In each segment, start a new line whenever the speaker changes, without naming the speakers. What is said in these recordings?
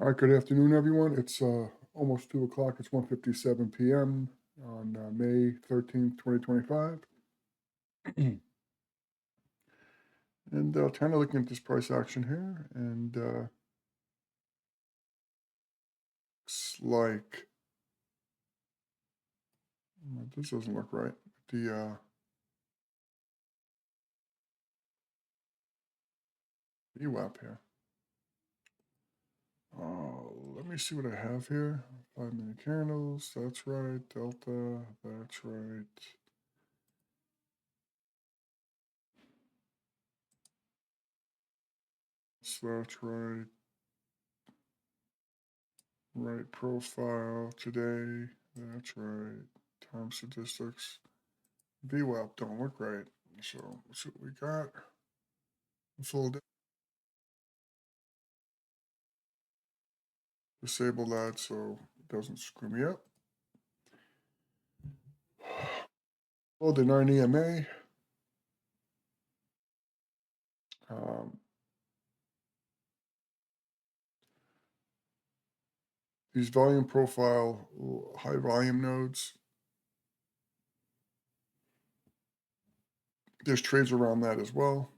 All right, good afternoon, everyone. It's almost 2 o'clock. It's 1:57 p.m. on May 13th, 2025. And kind of looking at this price action here, and looks like this doesn't look right. The VWAP here. Let me see what I have here. 5-minute candles. That's right. Delta. That's right. That's right. Right profile today. That's right. Time statistics. VWAP don't look right. So let's see what we got. Full disable that so it doesn't screw me up. Well, the 9 EMA. These volume profile high volume nodes. There's trades around that as well.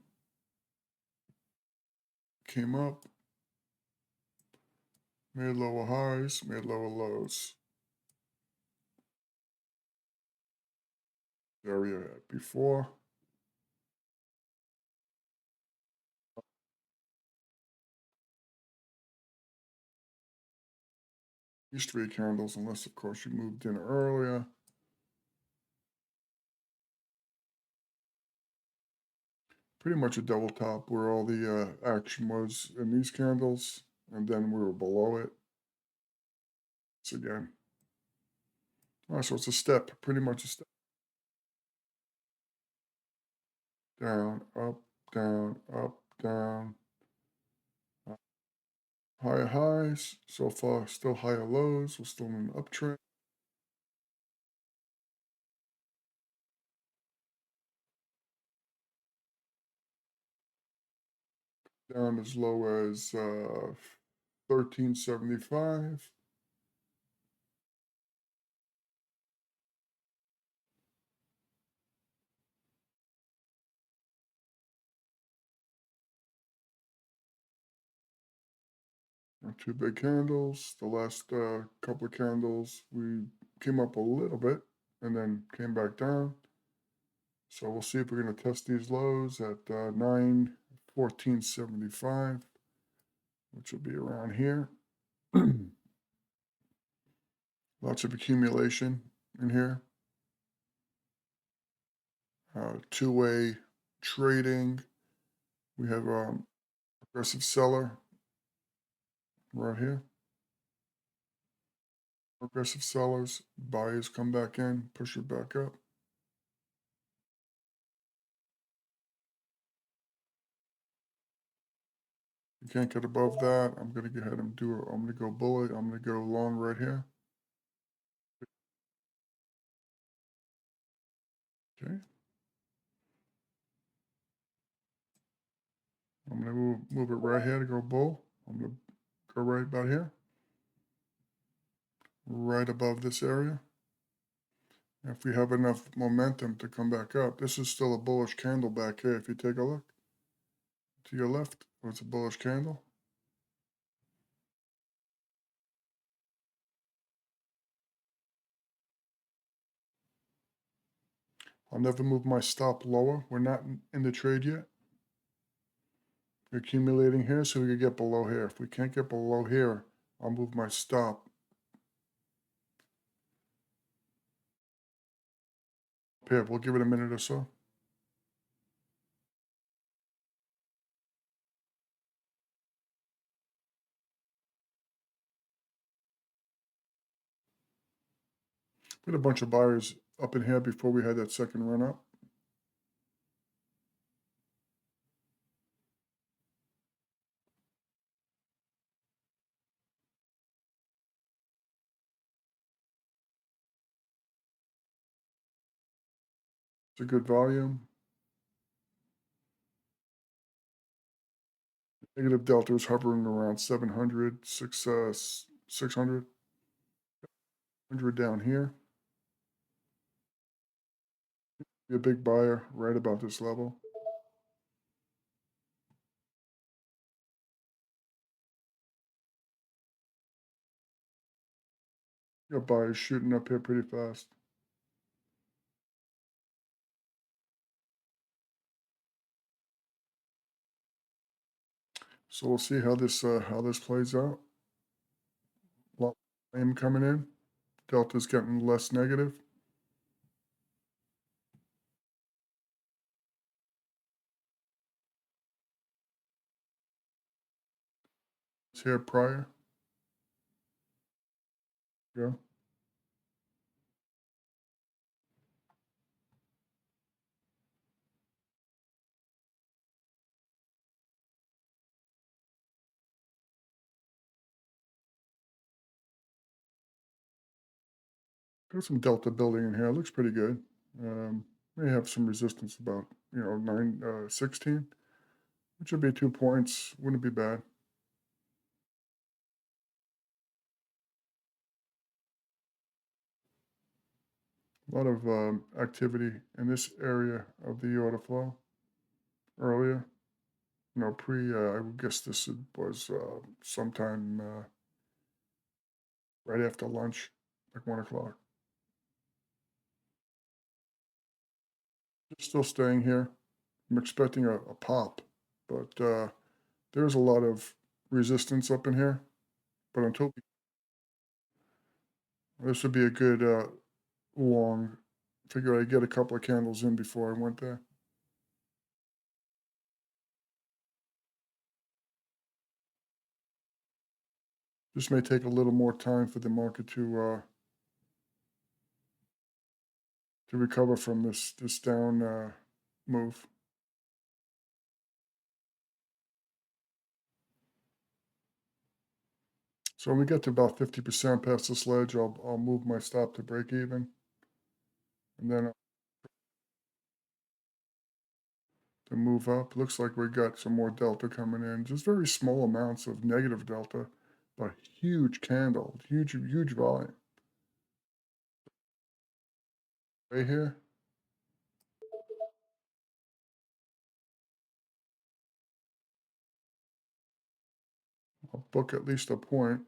Came up, made lower highs, made lower lows. Area before. These 3 candles, unless of course you moved in earlier. Pretty much a double top where all the action was in these candles, and then we were below it. So again, all right, so it's a step, pretty much a step. Down, up, down, up, down. Higher highs, so far still higher lows, we're still in an uptrend. Down as low as 1375. Two big candles. The last couple of candles, we came up a little bit and then came back down. So we'll see if we're going to test these lows at 914.75, which will be around here. Lots of accumulation in here. Two-way trading. We have aggressive seller right here. Aggressive sellers, buyers come back in, push it back up. You can't get above that. I'm going to go ahead and do it. I'm going to go bullet. I'm going to go long right here. Okay. I'm going to move it right here to go bull. I'm going to go right about here. Right above this area. If we have enough momentum to come back up, this is still a bullish candle back here. If you take a look to your left, it's a bullish candle. I'll never move my stop lower. We're not in the trade yet. We're accumulating here so we can get below here. If we can't get below here, I'll move my stop. Here, we'll give it a minute or so. We had a bunch of buyers up in here before we had that second run up. It's a good volume. Negative delta is hovering around 700, 600, 100 down here. Be a big buyer right about this level. Got buyers shooting up here pretty fast. So we'll see how this plays out. A lot of volume coming in. Delta's getting less negative. It's here prior. Go. Got some delta building in here. It looks pretty good. May have some resistance about 16, which would be 2 points. Wouldn't be bad. A lot of activity in this area of the order flow earlier. I would guess this was sometime right after lunch, like 1 o'clock. Still staying here. I'm expecting a pop, but there's a lot of resistance up in here. But until this would be a good long. Figure I'd get a couple of candles in before I went there. This may take a little more time for the market to recover from this down move. So when we get to about 50% past this ledge, I'll move my stop to break even, and then to move up. Looks like we got some more delta coming in. Just very small amounts of negative delta, but huge candle, huge volume. Right here. I'll book at least a point.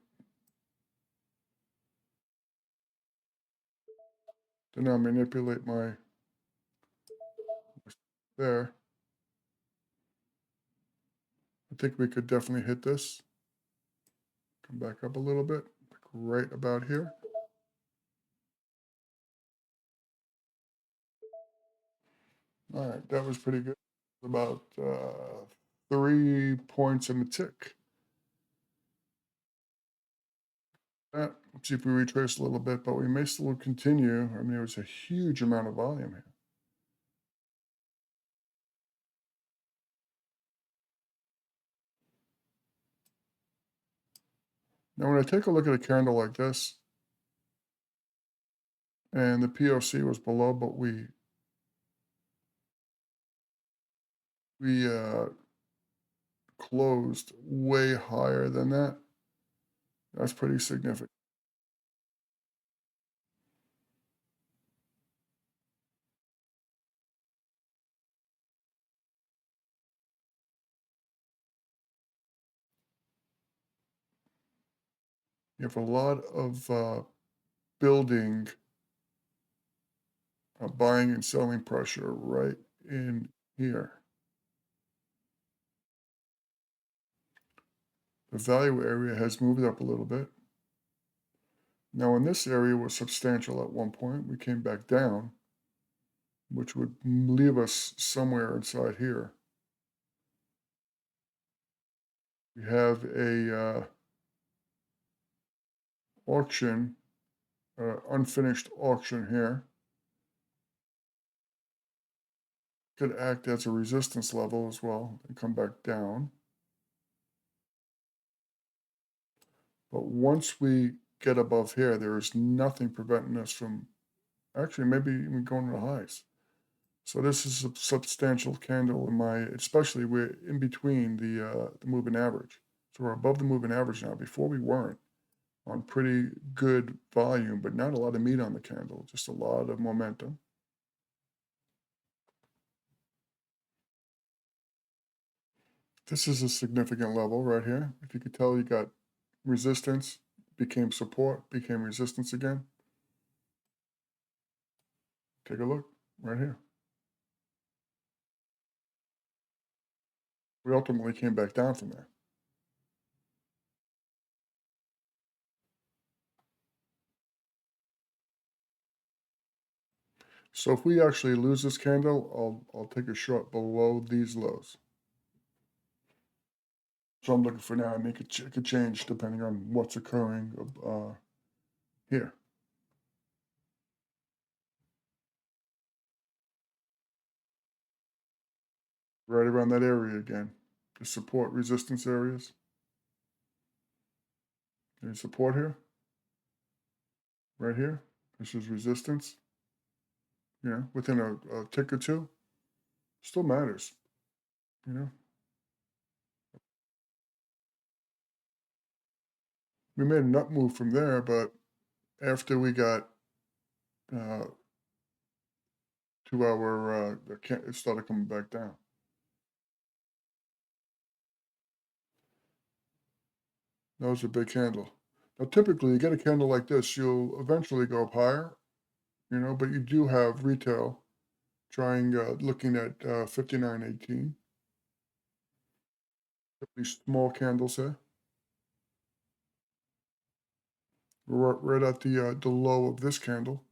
Then I'll manipulate my there. I think we could definitely hit this. Come back up a little bit, like right about here. All right, that was pretty good. About 3 points and a tick. Let's see if we retrace a little bit, but we may still continue. I mean, there was a huge amount of volume here. Now, when I take a look at a candle like this, and the POC was below, but we closed way higher than that. That's pretty significant. You have a lot of building, buying and selling pressure right in here. The value area has moved up a little bit. Now, in this area was substantial at one point. We came back down, which would leave us somewhere inside here. We have a auction, unfinished auction here. Could act as a resistance level as well and come back down. But once we get above here, there is nothing preventing us from actually maybe even going to the highs. So this is a substantial candle in my, especially we're in between the moving average. So we're above the moving average now. Before we weren't on pretty good volume, but not a lot of meat on the candle, just a lot of momentum. This is a significant level right here. If you could tell, you got resistance, became support, became resistance again. Take a look right here. We ultimately came back down from there. So if we actually lose this candle, I'll take a short below these lows. So I'm looking for now. I mean, it could change depending on what's occurring here. Right around that area again. The support resistance areas. Any support here? Right here. This is resistance. Yeah, within a tick or two. Still matters. You know, we made a nut move from there, but after we got uh, 2 hour, it started coming back down. That was a big candle. Now, typically, you get a candle like this, you'll eventually go up higher, but you do have retail trying, looking at 59.18. These small candles here. We're right at the low of this candle.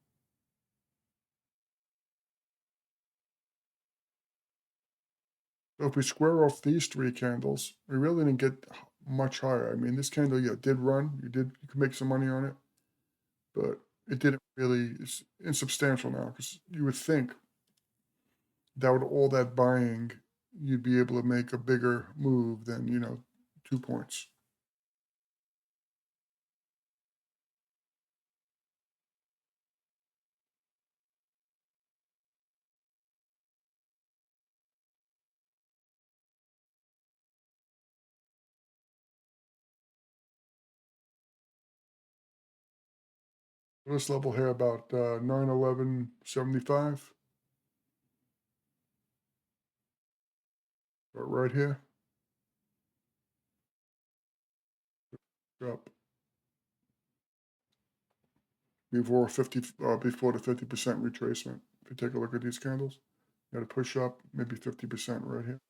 So if we square off these three candles, we really didn't get much higher. I mean, this candle, yeah, did run. You could make some money on it, but it didn't really. It's insubstantial now because you would think that with all that buying, you'd be able to make a bigger move than 2 points. This level here about 911.75, right here. Drop before the 50% retracement. If you take a look at these candles, you got to push up maybe 50% right here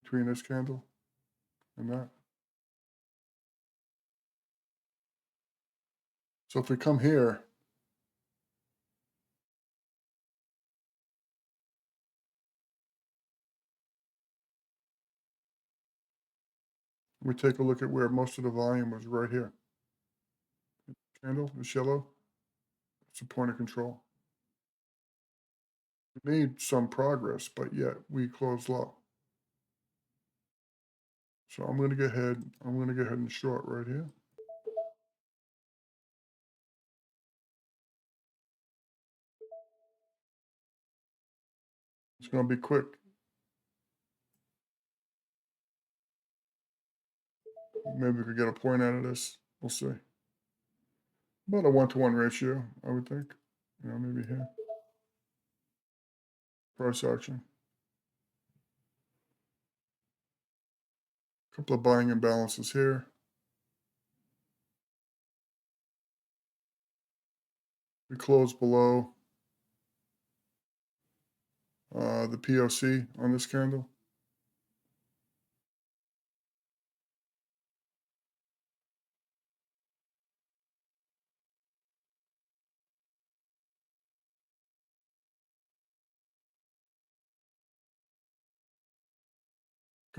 between this candle and that. So if we come here, we take a look at where most of the volume was right here. Candle, this yellow, it's a point of control. We made some progress, but yet we closed low. So I'm going to go ahead. I'm going to go ahead and short right here. It's going to be quick. Maybe we could get a point out of this. We'll see. About a 1-to-1 ratio, I would think. Maybe here. Price action. A couple of buying imbalances here. We close below the POC on this candle.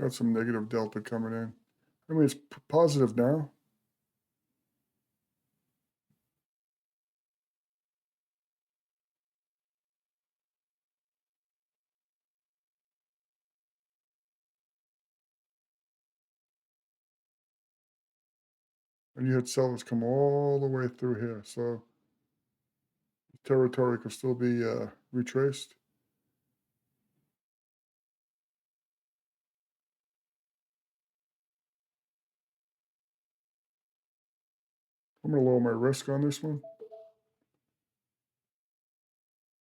Got some negative delta coming in. I mean, it's positive now. And you had sellers come all the way through here. So territory could still be retraced. I'm going to lower my risk on this one.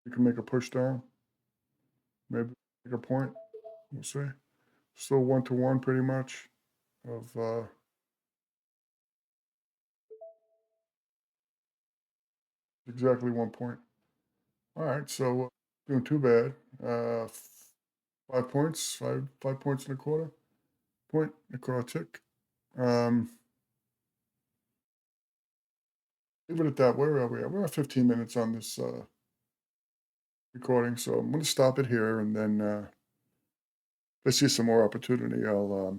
You can make a push down. Maybe make a point. We'll see. Still 1-to-1 pretty much of exactly 1 point. All right, so doing too bad. 5 points, five points and a quarter. Point, a quarter tick. Leave it at that. Where are we at? We're at 15 minutes on this recording, so I'm going to stop it here, and then if I see some more opportunity, I'll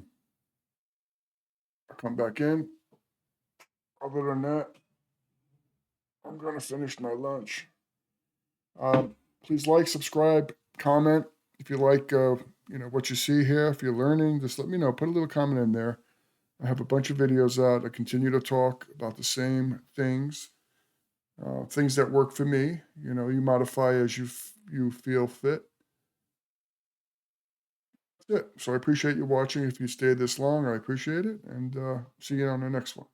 come back in. Other than that, I'm going to finish my lunch. Please like, subscribe, comment if you like. What you see here. If you're learning, just let me know. Put a little comment in there. I have a bunch of videos out. I continue to talk about the same things, things that work for me. You modify as you feel fit. That's it. So I appreciate you watching. If you stayed this long, I appreciate it, and see you on the next one.